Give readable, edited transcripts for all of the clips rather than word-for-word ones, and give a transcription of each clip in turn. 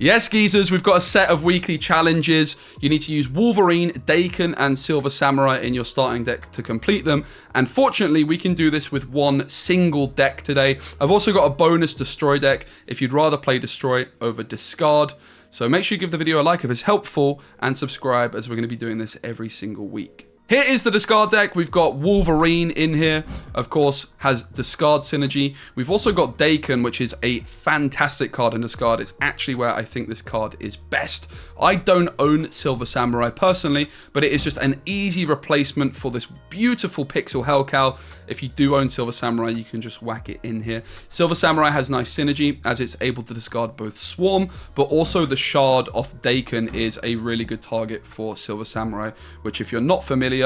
Yes, geezers, we've got a set of weekly challenges. You need to use Wolverine, Daken, and Silver Samurai in your starting deck to complete them. And fortunately, we can do this with one single deck today. I've also got a bonus Destroy deck if you'd rather play Destroy over Discard. So make sure you give the video a like if it's helpful and subscribe, as we're going to be doing this every single week. Here is the discard deck. We've got Wolverine in here, of course, has discard synergy. We've also got Daken, which is a fantastic card in discard. It's actually where I think this card is best. I don't own Silver Samurai personally, but it is just an easy replacement for this beautiful pixel Hellcow. If you do own Silver Samurai, you can just whack it in here. Silver Samurai has nice synergy as it's able to discard both Swarm, but also the Shard off Daken is a really good target for Silver Samurai, which if you're not familiar,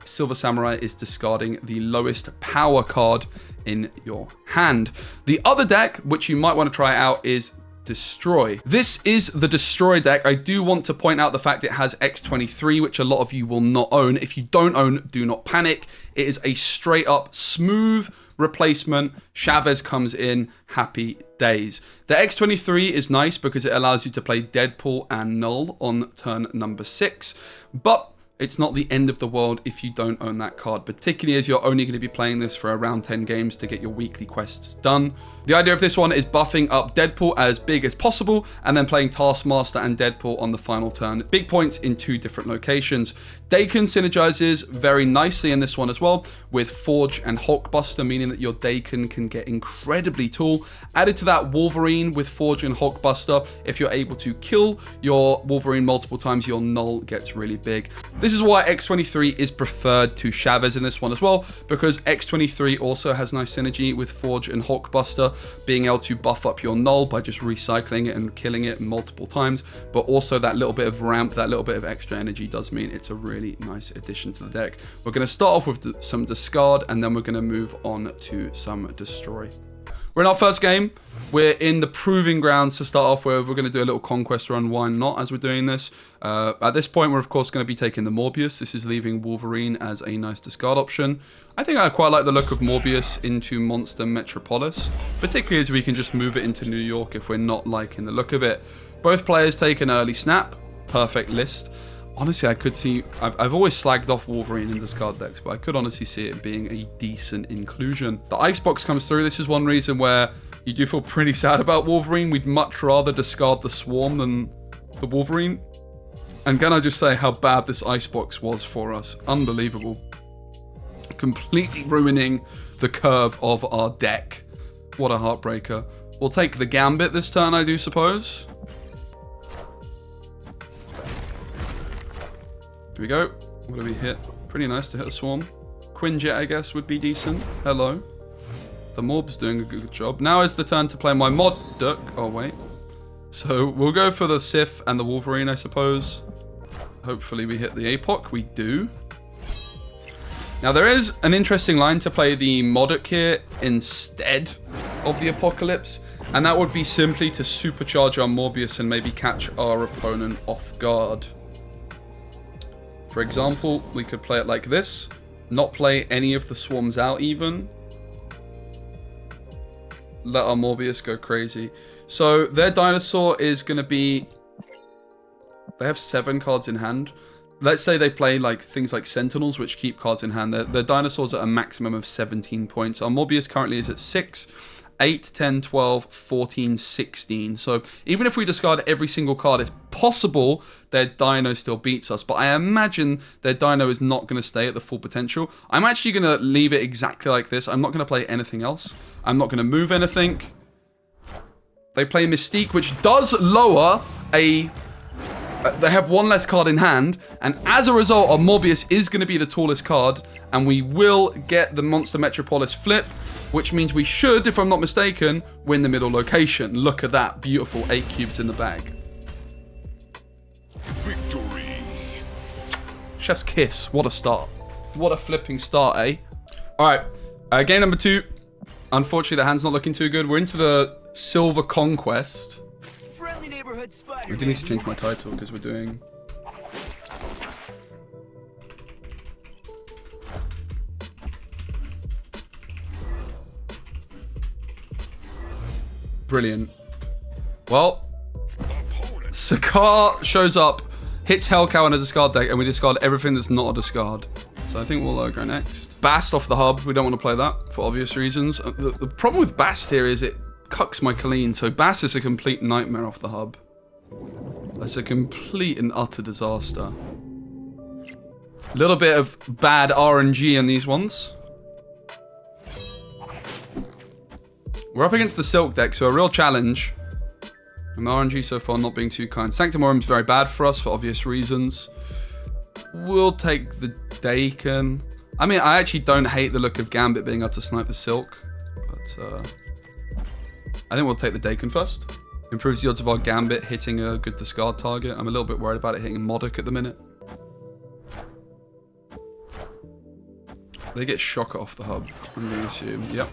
Silver Samurai is discarding the lowest power card in your hand. The other deck, which you might want to try out, is Destroy. This is the Destroy deck. I do want to point out the fact it has X23, which a lot of you will not own. If you don't own, do not panic. It is a straight up smooth replacement. Chavez comes in, happy days. The X23 is nice because it allows you to play Deadpool and Null on turn number 6, but it's not the end of the world if you don't own that card, particularly as you're only going to be playing this for around 10 games to get your weekly quests done. The idea of this one is buffing up Deadpool as big as possible and then playing Taskmaster and Deadpool on the final turn. Big points in 2 different locations. Daken synergizes very nicely in this one as well with Forge and Hulkbuster, meaning that your Daken can get incredibly tall. Added to that, Wolverine with Forge and Hulkbuster. If you're able to kill your Wolverine multiple times, your Null gets really big. This is why X23 is preferred to Chavez in this one as well, because X23 also has nice synergy with Forge and Hulkbuster, being able to buff up your Null by just recycling it and killing it multiple times, but also that little bit of ramp, that little bit of extra energy does mean it's a really nice addition to the deck. We're going to start off with some discard, and then we're going to move on to some Destroy. We're in our first game. We're in the proving grounds to start off with. We're going to do a little conquest run. Why not, as we're doing this? At this point, we're of course going to be taking the Morbius. This is leaving Wolverine as a nice discard option. I think I quite like the look of Morbius into Monster Metropolis, particularly as we can just move it into New York if we're not liking the look of it. Both players take an early snap. Perfect list. Honestly, I could see... I've always slagged off Wolverine in discard decks, but I could honestly see it being a decent inclusion. The Icebox comes through. This is one reason where you do feel pretty sad about Wolverine. We'd much rather discard the Swarm than the Wolverine. And can I just say how bad this Icebox was for us? Unbelievable. Completely ruining the curve of our deck. What a heartbreaker. We'll take the Gambit this turn, I do suppose. Here we go. What do we hit? Pretty nice to hit a Swarm. Quinjet, I guess, would be decent. Hello. The Morb's doing a good job. Now is the turn to play my M.O.D.O.K. Oh, wait. So we'll go for the Sith and the Wolverine, I suppose. Hopefully we hit the M.O.D.O.K. We do. Now there is an interesting line to play the M.O.D.O.K. here instead of the Apocalypse. And that would be simply to supercharge our Morbius and maybe catch our opponent off guard. For example, we could play it like this. Not play any of the Swarms out even. Let our Morbius go crazy. So their dinosaur is going to be... They have 7 cards in hand. Let's say they play like things like Sentinels, which keep cards in hand. Their dinosaurs are a maximum of 17 points. Our Morbius currently is at 6. 8, 10, 12, 14, 16. So even if we discard every single card, it's possible their Dino still beats us. But I imagine their Dino is not going to stay at the full potential. I'm actually going to leave it exactly like this. I'm not going to play anything else. I'm not going to move anything. They play Mystique, which does lower a... They have 1 less card in hand, and as a result, our Morbius is going to be the tallest card, and we will get the Monster Metropolis flip, which means we should, if I'm not mistaken, win the middle location. Look at that. Beautiful. 8 cubes in the bag. Victory. Chef's kiss. What a start. What a flipping start, eh? All right. Game number 2. Unfortunately, the hand's not looking too good. We're into the Silver Conquest. I do need to change my title because we're doing... Brilliant. Well, Sakar shows up, hits Hellcow on a discard deck, and we discard everything that's not a discard. So I think we'll go next. Bast off the hub. We don't want to play that for obvious reasons. The problem with Bast here is it cucks my Colleen, so Bast is a complete nightmare off the hub. That's a complete and utter disaster. A little bit of bad RNG in these ones. We're up against the Silk deck, so a real challenge. And the RNG so far not being too kind. Sanctumorium is very bad for us for obvious reasons. We'll take the Daken. I mean, I actually don't hate the look of Gambit being able to snipe the Silk. But I think we'll take the Daken first. Improves the odds of our Gambit hitting a good discard target. I'm a little bit worried about it hitting M.O.D.O.K at the minute. They get Shocker off the hub, I'm going to assume. Yep.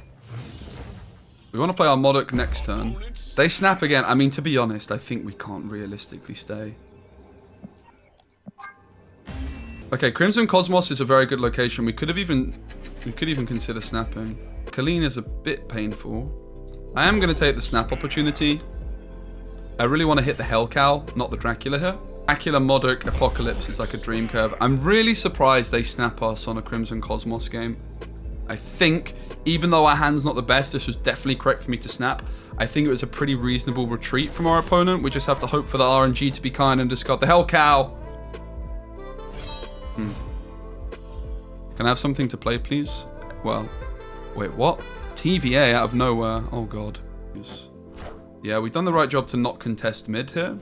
We want to play our M.O.D.O.K next turn. They snap again. I mean, to be honest, I think we can't realistically stay. Okay, Crimson Cosmos is a very good location. We could even consider snapping. Colleen is a bit painful. I am going to take the snap opportunity. I really want to hit the Hellcow, not the Dracula here. Dracula, M.O.D.O.K, Apocalypse is like a dream curve. I'm really surprised they snap us on a Crimson Cosmos game. I think, even though our hand's not the best, this was definitely correct for me to snap. I think it was a pretty reasonable retreat from our opponent. We just have to hope for the RNG to be kind and discard the Hellcow. Can I have something to play, please? Well, wait, what? TVA out of nowhere. Oh, God. Yeah, we've done the right job to not contest mid here.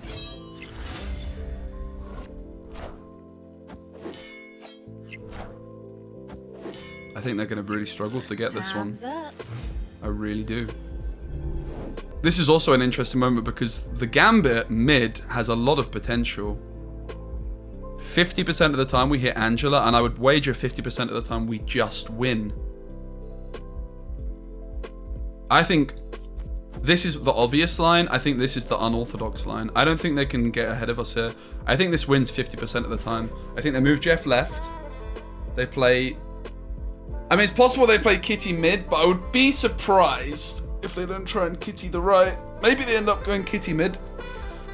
I think they're going to really struggle to get this one. I really do. This is also an interesting moment because the Gambit mid has a lot of potential. 50% of the time we hit Angela, and I would wager 50% of the time we just win. I think this is the obvious line. I think this is the unorthodox line. I don't think they can get ahead of us here. I think this wins 50% of the time. I think they move Jeff left. They play... I mean, it's possible they play Kitty mid, but I would be surprised if they don't try and Kitty the right. Maybe they end up going Kitty mid.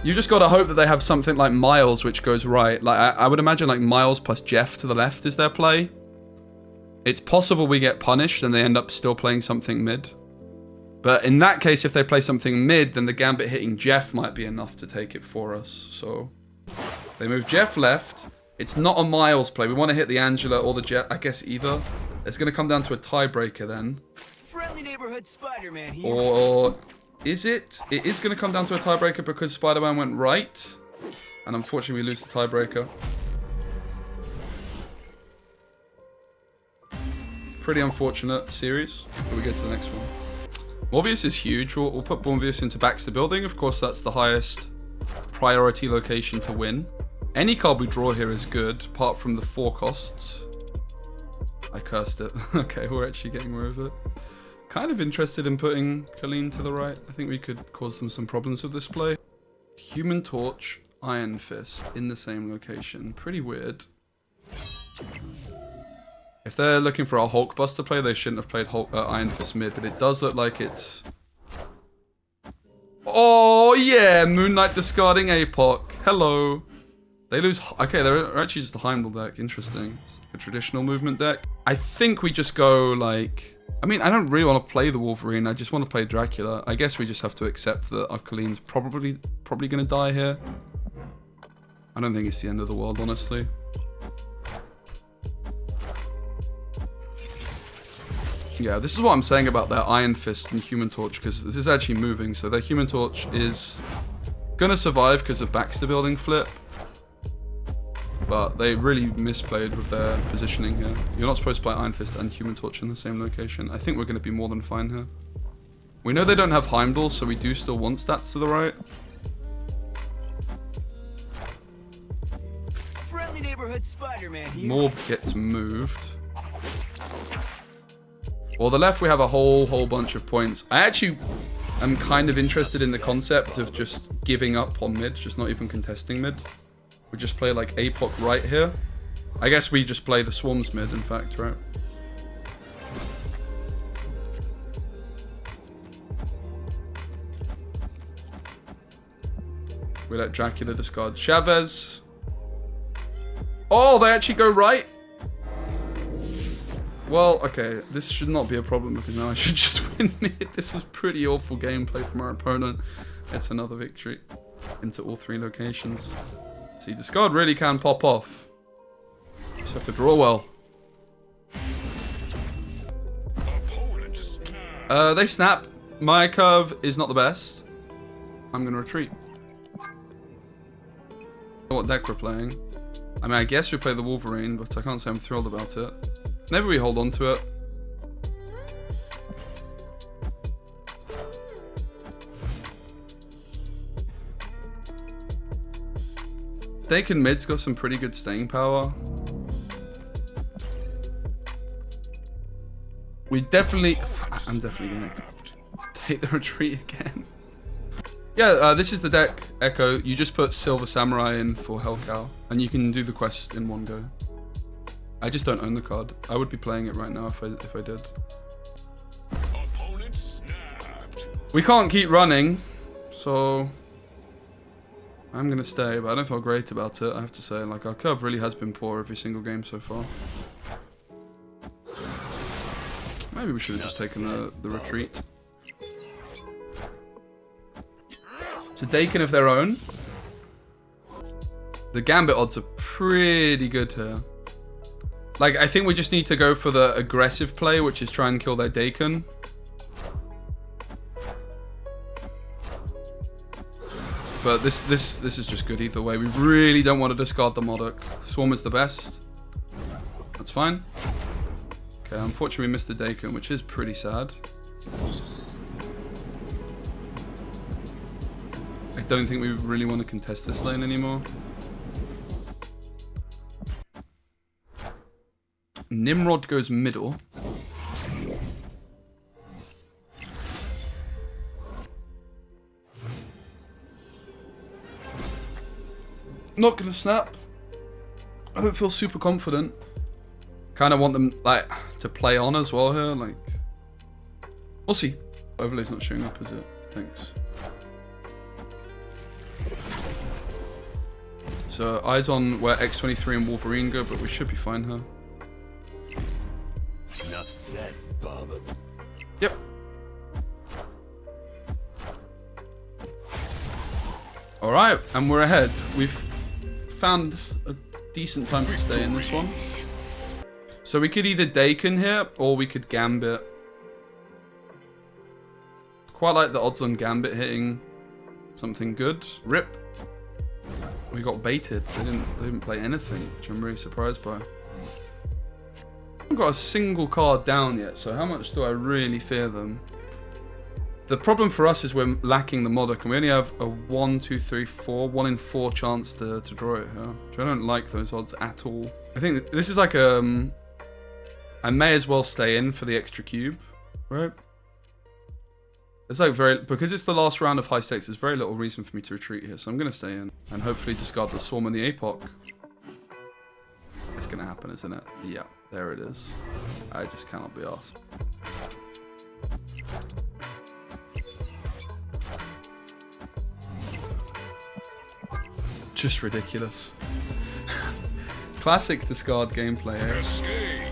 You just got to hope that they have something like Miles, which goes right. Like I would imagine like Miles plus Jeff to the left is their play. It's possible we get punished and they end up still playing something mid. But in that case, if they play something mid, then the Gambit hitting Jeff might be enough to take it for us. So they move Jeff left. It's not a Miles play. We want to hit the Angela or the Jeff. I guess either. It's going to come down to a tiebreaker then. Friendly neighborhood Spider-Man here. Or is it? It is going to come down to a tiebreaker because Spider-Man went right. And unfortunately, we lose the tiebreaker. Pretty unfortunate series. But we go to the next one. Morbius is huge. We'll put Morbius into Baxter Building. Of course, that's the highest priority location to win. Any card we draw here is good, apart from the 4 costs. I cursed it. Okay, we're actually getting rid of it. Kind of interested in putting Colleen to the right. I think we could cause them some problems with this play. Human Torch, Iron Fist in the same location. Pretty weird. If they're looking for a Hulk Buster play, they shouldn't have played Iron Fist mid, but it does look like it's... Oh, yeah! Moon Knight discarding APOC. Hello. They lose... Okay, they're actually just a Heimdall deck. Interesting. It's a traditional movement deck. I think we just go, like... I mean, I don't really want to play the Wolverine. I just want to play Dracula. I guess we just have to accept that our Colleen's probably going to die here. I don't think it's the end of the world, honestly. Yeah, this is what I'm saying about their Iron Fist and Human Torch, because this is actually moving. So their Human Torch is going to survive because of Baxter Building flip. But they really misplayed with their positioning here. You're not supposed to play Iron Fist and Human Torch in the same location. I think we're going to be more than fine here. We know they don't have Heimdall, so we do still want stats to the right. Friendly neighborhood Spider-Man here. Morb gets moved. Or the left, we have a whole bunch of points. I actually am kind of interested in the concept of just giving up on mid, just not even contesting mid. We just play like APOC right here. I guess we just play the Swarms mid, in fact, right? We let Dracula discard Chavez. Oh, they actually go right? Well, okay, this should not be a problem because now I should just win mid. This is pretty awful gameplay from our opponent. It's another victory into all 3 locations. See, discard really can pop off. Just have to draw well. They snap. My curve is not the best. I'm going to retreat. What deck we're playing? I mean, I guess we play the Wolverine, but I can't say I'm thrilled about it. Maybe we hold on to it. Daken mid's got some pretty good staying power. I'm definitely gonna take the retreat again. Yeah, this is the deck, Echo. You just put Silver Samurai in for Hellcow, and you can do the quest in one go. I just don't own the card. I would be playing it right now if I did. Opponent snapped. We can't keep running, so I'm gonna stay, but I don't feel great about it, I have to say. Like, our curve really has been poor every single game so far. Maybe we should have just taken the retreat. So Daken of their own. The Gambit odds are pretty good here. Like, I think we just need to go for the aggressive play, which is try and kill their Daken. But this is just good either way. We really don't want to discard the M.O.D.O.K. Swarm is the best. That's fine. Okay, unfortunately we missed the Daken, which is pretty sad. I don't think we really want to contest this lane anymore. Nimrod goes middle. Not gonna snap. I don't feel super confident. Kind of want them like to play on as well here. Like, we'll see. Overlay's not showing up, is it? Thanks. So eyes on where X23 and Wolverine go, but we should be fine here. Enough said, bub. Yep. All right, and we're ahead. We've found a decent time to stay in this one. So we could either Daken here, or we could Gambit. Quite like the odds on Gambit hitting something good. Rip. We got baited. They didn't play anything, which I'm really surprised by. I haven't got a single card down yet, so how much do I really fear them? The problem for us is we're lacking the M.O.D.O.K, and we only have a 1 in 4 chance to draw it here. Which I don't like those odds at all. I think this is like I may as well stay in for the extra cube, right? It's like because it's the last round of high stakes, there's very little reason for me to retreat here, so I'm gonna stay in and hopefully discard the Swarm and the M.O.D.O.K. It's gonna happen, isn't it? Yeah, there it is. I just cannot be asked. Just ridiculous. Classic discard gameplay here. Escaped.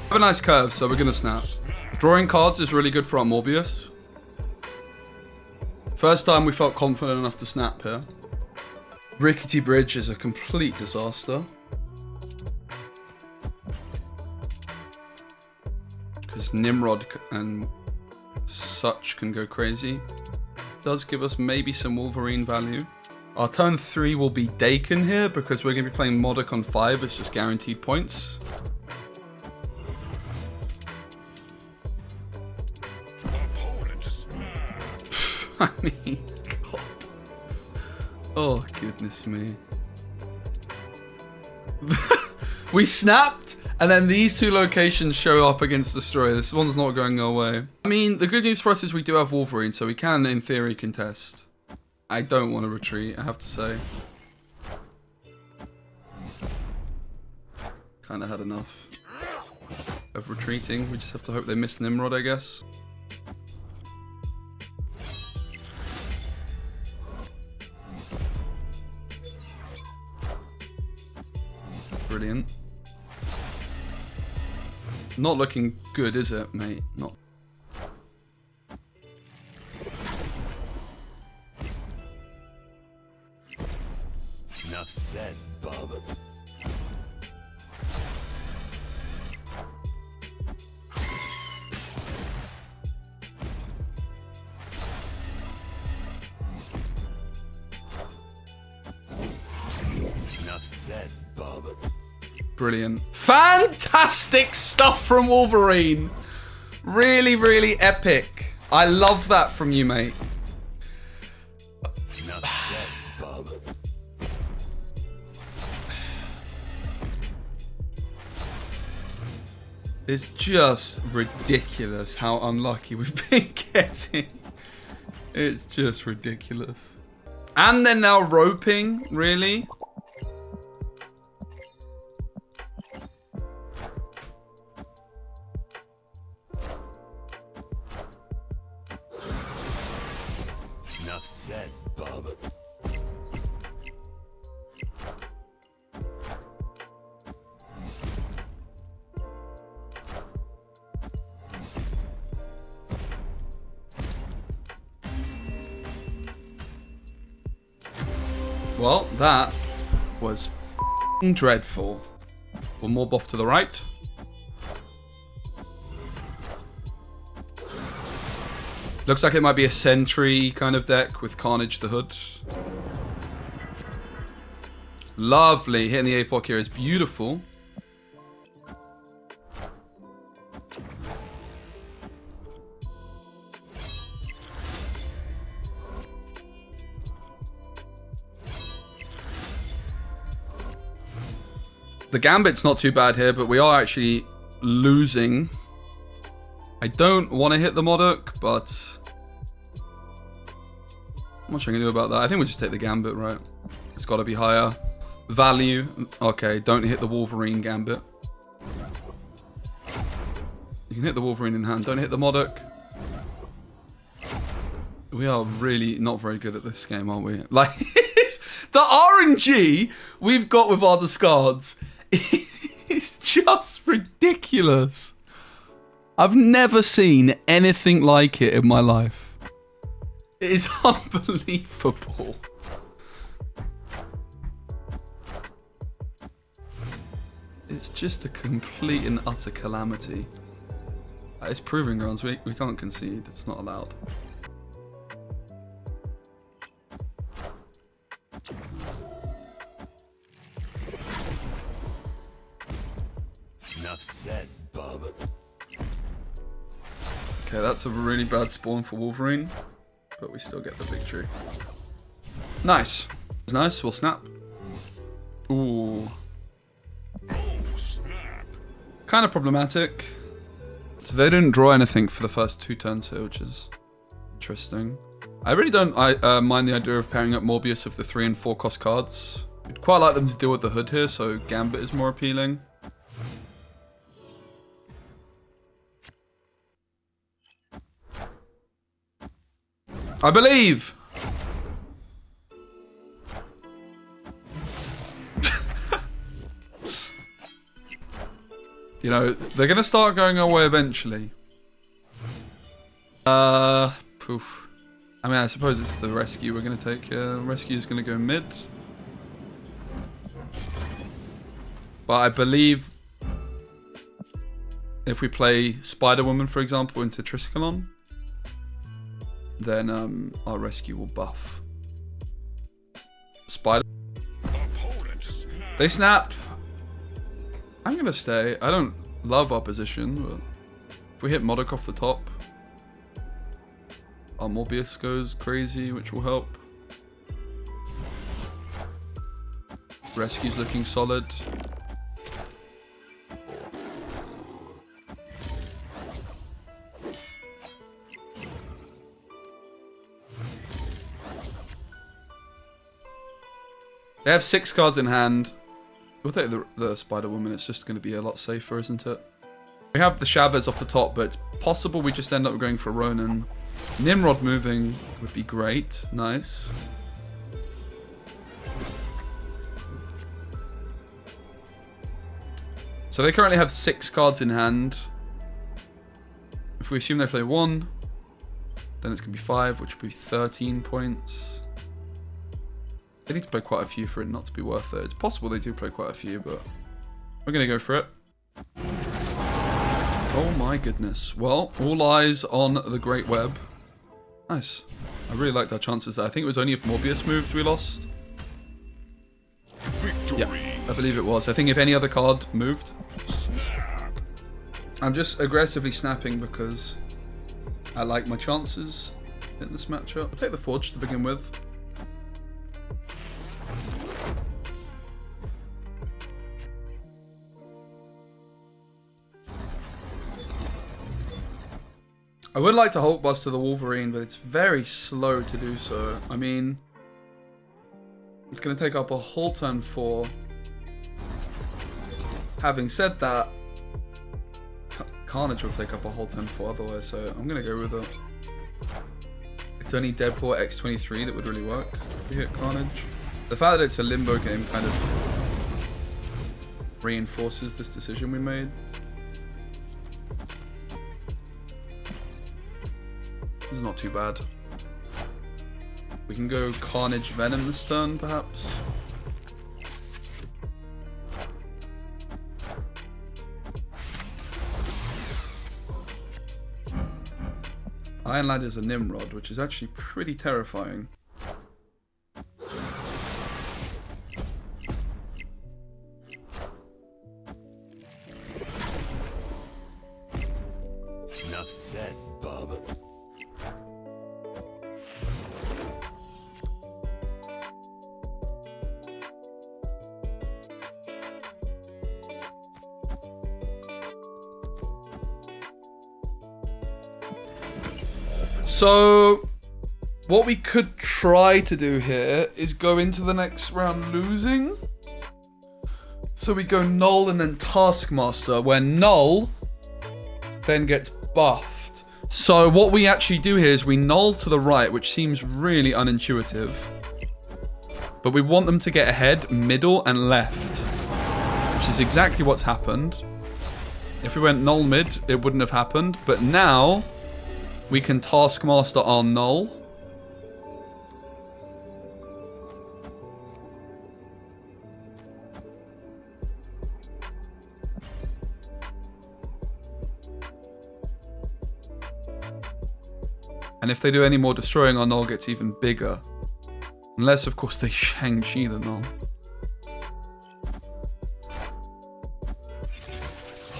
Have a nice curve, so we're gonna snap. Drawing cards is really good for our Morbius. First time we felt confident enough to snap here. Rickety Bridge is a complete disaster. Because Nimrod and such can go crazy. Does give us maybe some Wolverine value. Our turn 3 will be Daken here because we're going to be playing M.O.D.O.K on 5. It's just guaranteed points. I mean, God. Oh, goodness me. We snapped, and then these 2 locations show up against Destroyer. This one's not going our way. I mean, the good news for us is we do have Wolverine, so we can, in theory, contest. I don't want to retreat, I have to say. Kind of had enough of retreating. We just have to hope they miss Nimrod, I guess. Brilliant. Not looking good, is it, mate? Not. Enough said, bub. Enough said, bub. Brilliant. Fantastic stuff from Wolverine. Really, really epic. I love that from you, mate. Enough said, bub. It's just ridiculous how unlucky we've been getting. It's just ridiculous. And they're now roping, really? Enough said, bub. Well, that was f***ing dreadful. One more buff to the right. Looks like it might be a sentry kind of deck with Carnage the Hood. Lovely. Hitting the APOC here is beautiful. The Gambit's not too bad here, but we are actually losing. I don't want to hit the M.O.D.O.K, but not much I can do about that. I think we just take the Gambit, right? It's got to be higher value. Okay, don't hit the Wolverine Gambit. You can hit the Wolverine in hand. Don't hit the M.O.D.O.K. We are really not very good at this game, aren't we? Like, the RNG we've got with our discards is just ridiculous. I've never seen anything like it in my life. It is unbelievable. It's just a complete and utter calamity. It's proving grounds. We can't concede. It's not allowed. Enough said, bub. Okay, that's a really bad spawn for Wolverine, but we still get the victory. Nice. It's nice. We'll snap. Ooh. Kind of problematic. So they didn't draw anything for the first 2 turns here, which is interesting. I really don't mind the idea of pairing up Morbius with the 3 and 4 cost cards. I'd quite like them to deal with the Hood here, so Gambit is more appealing. I believe! You know, they're going to start going our way eventually. Poof. I mean, I suppose it's the rescue we're going to take here. Rescue's going to go mid. But I believe if we play Spider-Woman, for example, into Triskelon, then our rescue will buff. Spider. They snap. I'm gonna stay. I don't love our position, but if we hit M.O.D.O.K off the top, our Morbius goes crazy, which will help. Rescue's looking solid. They have 6 cards in hand. We'll take the Spider-Woman. It's just going to be a lot safer, isn't it? We have the Chavez off the top, but it's possible we just end up going for Ronin. Nimrod moving would be great. Nice. So they currently have 6 cards in hand. If we assume they play 1, then it's going to be 5, which would be 13 points. They need to play quite a few for it not to be worth it. It's possible they do play quite a few, but we're going to go for it. Oh my goodness. Well, all eyes on the Great Web. Nice. I really liked our chances there. I think it was only if Morbius moved we lost. Victory. Yeah, I believe it was. I think if any other card moved. Snap. I'm just aggressively snapping because I like my chances in this matchup. I'll take the Forge to begin with. I would like to Hulkbuster the Wolverine, but it's very slow to do so. I mean, it's going to take up a whole turn 4. Having said that, Carnage will take up a whole turn 4 otherwise, so I'm going to go with it. It's only Deadpool X23 that would really work if we hit Carnage. The fact that it's a limbo game kind of reinforces this decision we made. This is not too bad. We can go Carnage Venom this turn, perhaps. Iron Lad is a Nimrod, which is actually pretty terrifying. Enough said, bub. So, what we could try to do here is go into the next round losing. So we go Null and then Taskmaster, where Null then gets buffed. So what we actually do here is we Null to the right, which seems really unintuitive. But we want them to get ahead, middle, and left. Which is exactly what's happened. If we went Null mid, it wouldn't have happened. But now we can Taskmaster our Null. And if they do any more destroying, our Null gets even bigger. Unless, of course, they Shang-Chi the Null.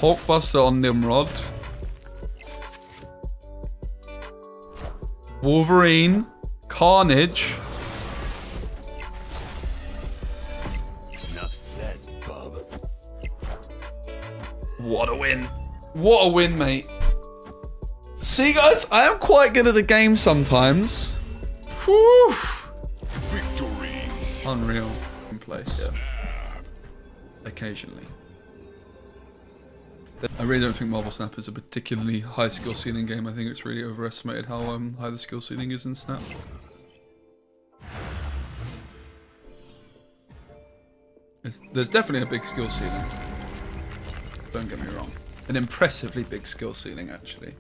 Hulkbuster on Nimrod. Wolverine, Carnage. Enough said, bub. What a win. What a win, mate. See, guys, I am quite good at the game sometimes. Whew. Victory. Unreal gameplay, yeah. Occasionally. I really don't think Marvel Snap is a particularly high skill ceiling game. I think it's really overestimated how high the skill ceiling is in Snap. There's definitely a big skill ceiling. Don't get me wrong. An impressively big skill ceiling, actually.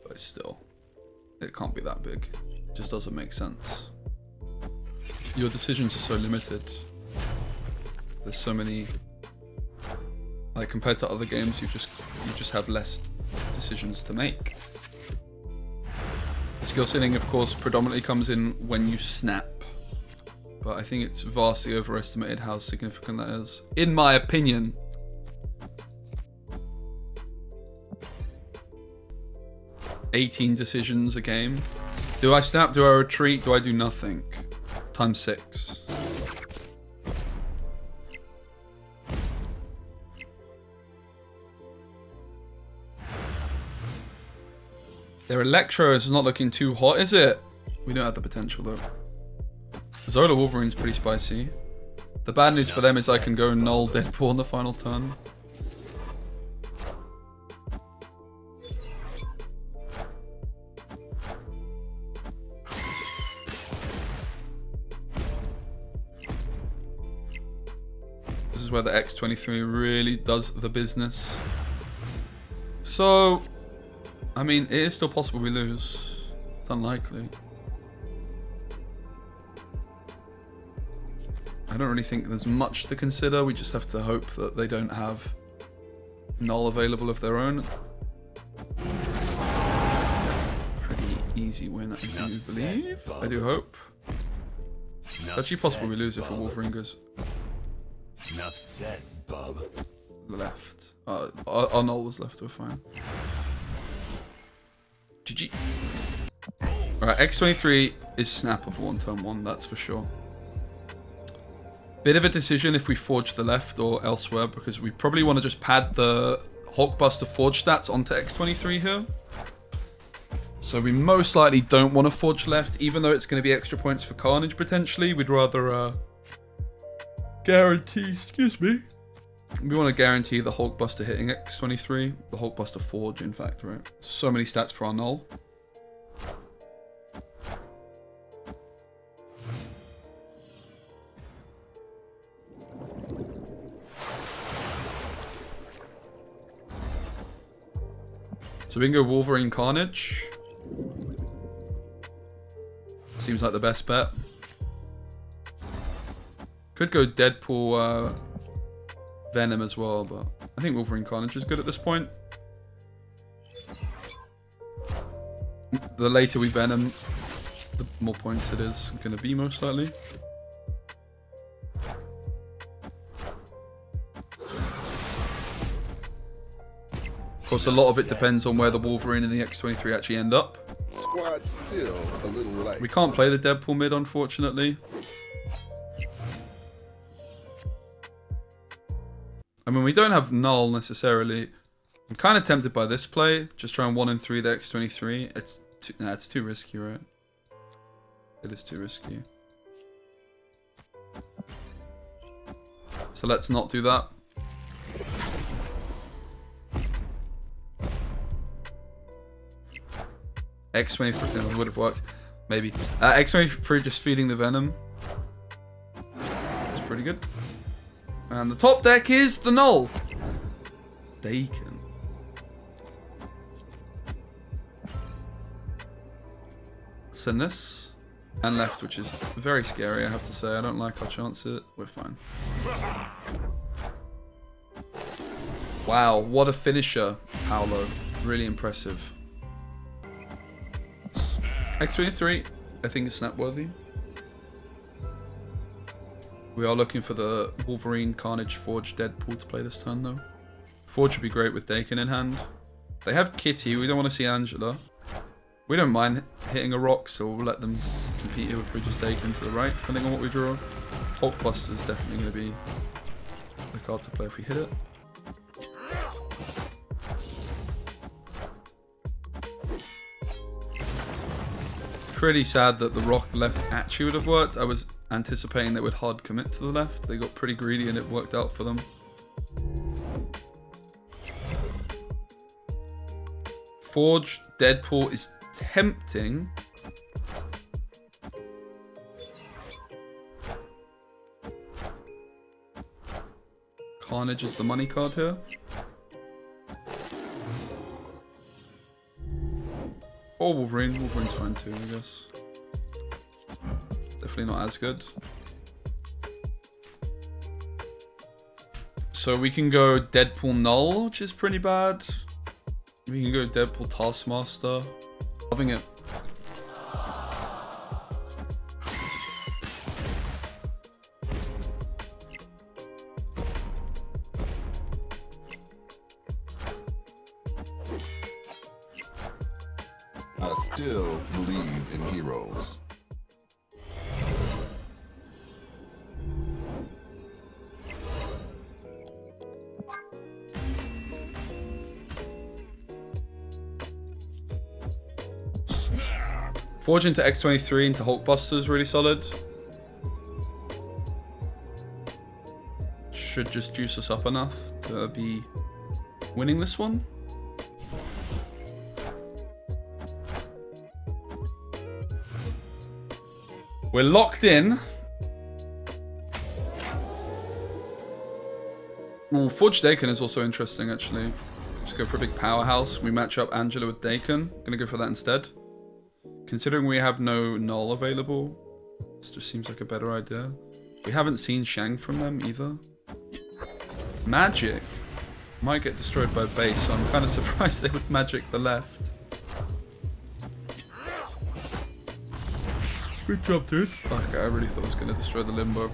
But still, it can't be that big. It just doesn't make sense. Your decisions are so limited. There's so many. Like compared to other games, you just have less decisions to make. The skill ceiling, of course, predominantly comes in when you snap, but I think it's vastly overestimated how significant that is, in my opinion. $18 decisions a game. Do I snap? Do I retreat? Do I do nothing? Times 6. Their Electro is not looking too hot, is it? We don't have the potential though. Zola Wolverine's pretty spicy. The bad news for them is I can go Null Deadpool on the final turn. This is is where the X23 really does the business. So, I mean, it is still possible we lose. It's unlikely. I don't really think there's much to consider. We just have to hope that they don't have null available of their own. Pretty easy win, I do believe. I do hope. It's actually possible we lose it for Wolverine goes Enough said, bub. left. Our null was left, we're fine. GG. Alright, X23 is snappable on turn 1, that's for sure. Bit of a decision if we forge the left or elsewhere, because we probably want to just pad the Hulkbuster forge stats onto X23 here. So we most likely don't want to forge left, even though it's going to be extra points for Carnage potentially. We'd rather guarantee, excuse me. We want to guarantee the Hulkbuster hitting X23. The Hulkbuster forge, in fact, right? So many stats for our null. So we can go Wolverine Carnage. Seems like the best bet. Could go Deadpool Venom as well, but I think Wolverine Carnage is good at this point. The later we Venom, the more points it is going to be most likely. Of course, a lot of it depends on where the Wolverine and the X23 actually end up. Squad's still a little light. We can't play the Deadpool mid, unfortunately. I mean, we don't have null necessarily. I'm kind of tempted by this play. Just try and 1 and 3 the X23. It's too risky, right? It is too risky. So let's not do that. X23 would have worked, maybe. X23 just feeding the Venom. It's pretty good. And the top deck is the null. Daken. Send this. And left, which is very scary, I have to say. I don't like our chances. We're fine. Wow, what a finisher, Paolo. Really impressive. X23, I think is snap worthy. We are looking for the Wolverine, Carnage, Forge, Deadpool to play this turn though. Forge would be great with Daken in hand. They have Kitty, we don't want to see Angela. We don't mind hitting a rock, so we'll let them compete here with Bridges Daken to the right, depending on what we draw. Hulkbuster is definitely going to be the card to play if we hit it. Pretty sad that the rock left actually would have worked. I was anticipating they would hard commit to the left. They got pretty greedy and it worked out for them. Forge Deadpool is tempting. Carnage is the money card here. Or Wolverine. Wolverine's fine too, I guess. Definitely not as good. So we can go Deadpool Null, which is pretty bad. We can go Deadpool Taskmaster. Loving it. I still believe in heroes. Forge into X23 into Hulkbuster is really solid. Should just juice us up enough to be winning this one. We're locked in. Ooh, Forged Daken is also interesting, actually. Just go for a big powerhouse. We match up Angela with Daken. Gonna go for that instead. Considering we have no Null available, this just seems like a better idea. We haven't seen Shang from them either. Magic might get destroyed by base, so I'm kind of surprised they would magic the left. Good job, dude. Okay, I really thought it was going to destroy the Limbo.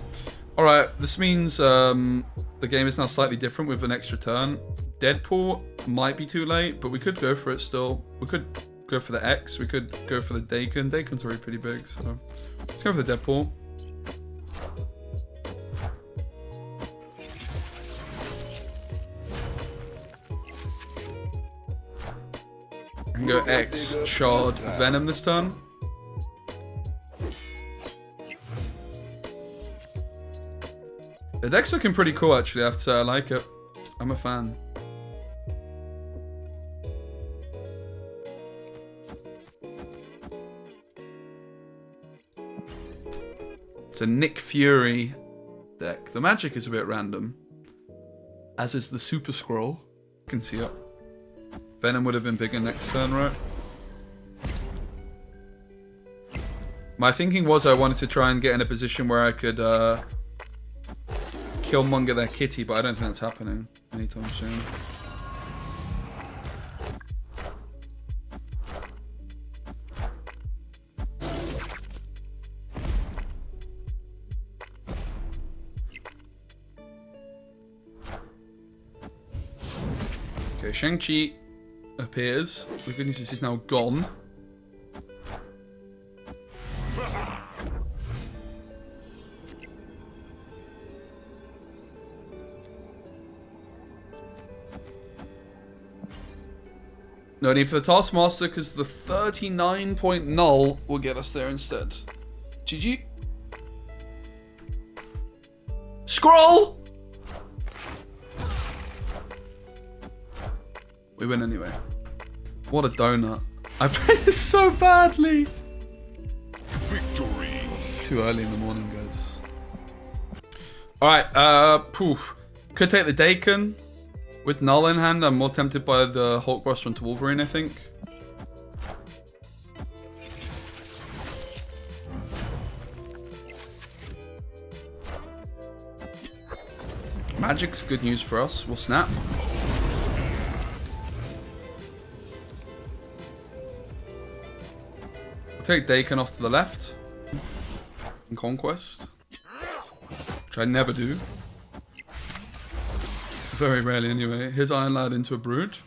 Alright, this means the game is now slightly different with an extra turn. Deadpool might be too late, but we could go for it still. We could go for the X, we could go for the Daken. Daken's already pretty big, so let's go for the Deadpool. We can go X, Shard, Venom this turn. The deck's looking pretty cool, actually, I have to say. I like it. I'm a fan. It's a Nick Fury deck. The magic is a bit random, as is the Super Scroll. You can see it. Venom would have been bigger next turn, right? My thinking was I wanted to try and get in a position where I could Killmonger their kitty, but I don't think that's happening anytime soon. Okay, Shang-Chi appears. The good news is he's now gone. No need for the Taskmaster because the 39-point null will get us there instead. GG. Scroll! We win anyway. What a donut. I played this so badly. Victory. It's too early in the morning, guys. Alright, poof. Could take the Daken. With Null in hand, I'm more tempted by the Hulk Brush onto Wolverine, I think. Magic's good news for us. We'll snap. We'll take Daken off to the left. In Conquest. Which I never do. Very rarely anyway. Here's Iron Lad into a Brood.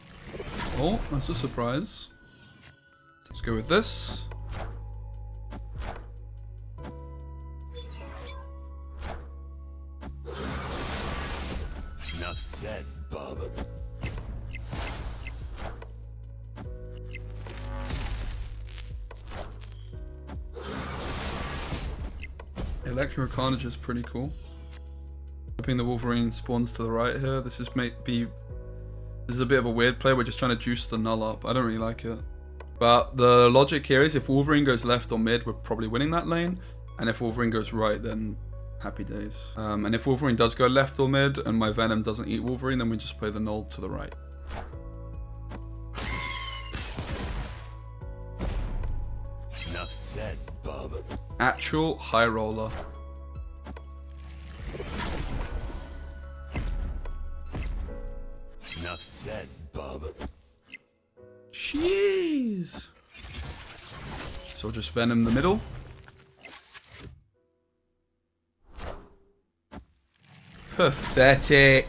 Oh, that's a surprise. Let's go with this. Enough said, bub. Electro Carnage is pretty cool. Hoping the Wolverine spawns to the right here. This is a bit of a weird play. We're just trying to juice the null up. I don't really like it. But the logic here is if Wolverine goes left or mid, we're probably winning that lane. And if Wolverine goes right, then happy days. And if Wolverine does go left or mid and my Venom doesn't eat Wolverine, then we just play the null to the right. Enough said, bub. Actual high roller. Enough said, bub. Jeez. So just Venom the middle. Pathetic.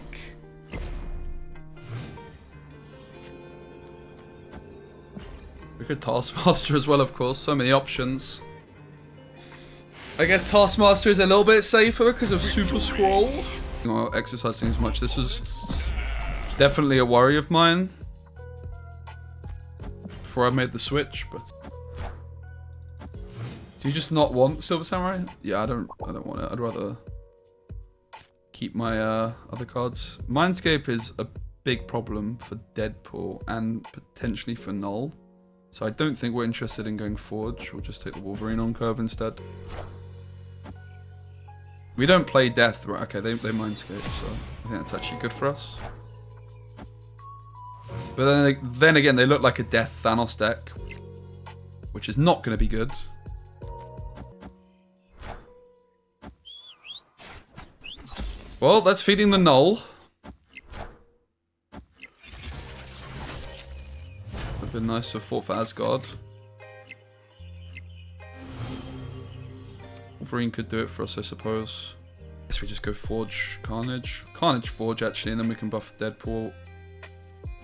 We could Taskmaster as well, of course. So many options. I guess Taskmaster is a little bit safer because of Super Scroll. Not exercising as much. This was definitely a worry of mine before I made the switch, but do you just not want Silver Samurai? Yeah, I don't want it. I'd rather keep my other cards. Mindscape is a big problem for Deadpool and potentially for Null, so I don't think we're interested in going Forge. We'll just take the Wolverine on curve instead. We don't play death, right? Okay, they mindscape, so I think that's actually good for us. But then again, they look like a death Thanos deck, which is not going to be good. Well, that's feeding the null. Would have been nice to have fought for Asgard. Wolverine could do it for us, I suppose. Guess we just go Forge Carnage. Carnage Forge, actually, and then we can buff Deadpool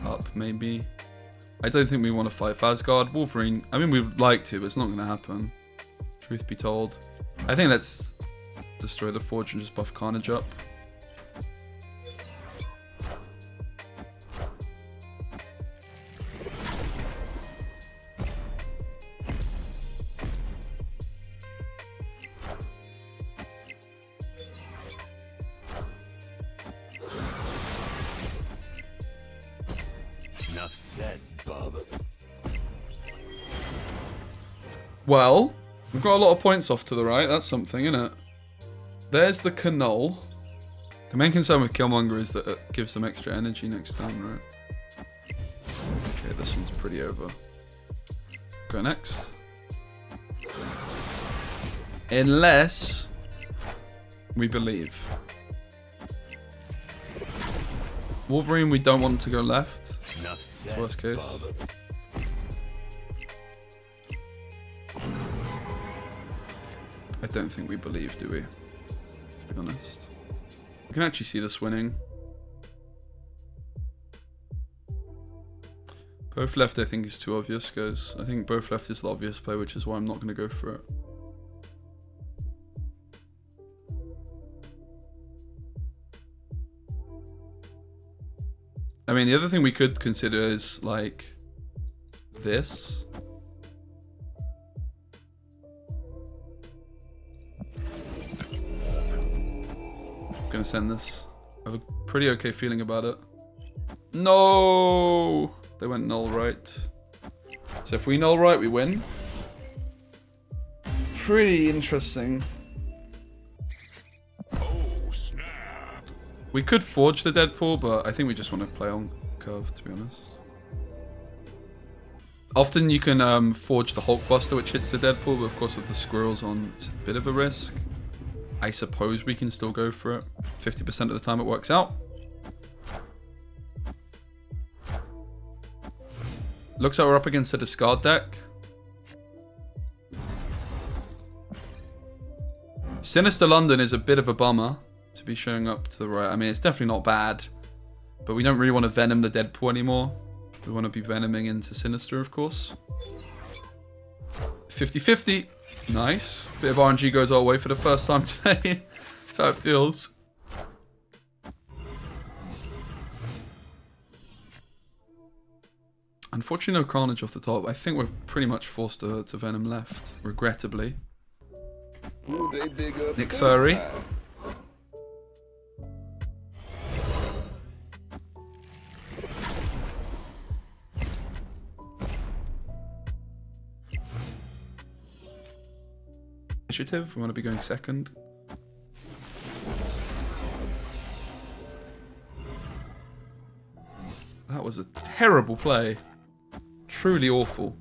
up, maybe. I don't think we want to fight for Asgard. Wolverine, I mean, we would like to, but it's not going to happen. Truth be told. I think let's destroy the Forge and just buff Carnage up. Enough said, bub. Well, we've got a lot of points off to the right. That's something, isn't it? There's the Canol. The main concern with Killmonger is that it gives them extra energy next time, right? Okay, this one's pretty over. Go next. Unless we believe. Wolverine, we don't want to go left. Enough said, Worst case. bub. I don't think we believe, do we? To be honest. We can actually see this winning. Both left, I think, is too obvious, guys. I think both left is the obvious play, which is why I'm not going to go for it. I mean, the other thing we could consider is, like, this. I'm gonna send this. I have a pretty okay feeling about it. No! They went null right. So if we null right, we win. Pretty interesting. Oh, snap. We could forge the Deadpool, but I think we just want to play on curve, to be honest. Often you can forge the Hulkbuster, which hits the Deadpool, but of course with the squirrels on, it's a bit of a risk. I suppose we can still go for it. 50% of the time it works out. Looks like we're up against a discard deck. Sinister London is a bit of a bummer to be showing up to the right. I mean, it's definitely not bad, but we don't really want to Venom the Deadpool anymore. We want to be Venoming into Sinister, of course. 50-50. Nice. Bit of RNG goes our way for the first time today. That's how it feels. Unfortunately, no Carnage off the top. I think we're pretty much forced to Venom left, regrettably. Who they dig up Nick this Fury. time? Initiative. We want to be going second. That was a terrible play. Truly awful.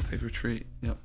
Pave retreat. Yep.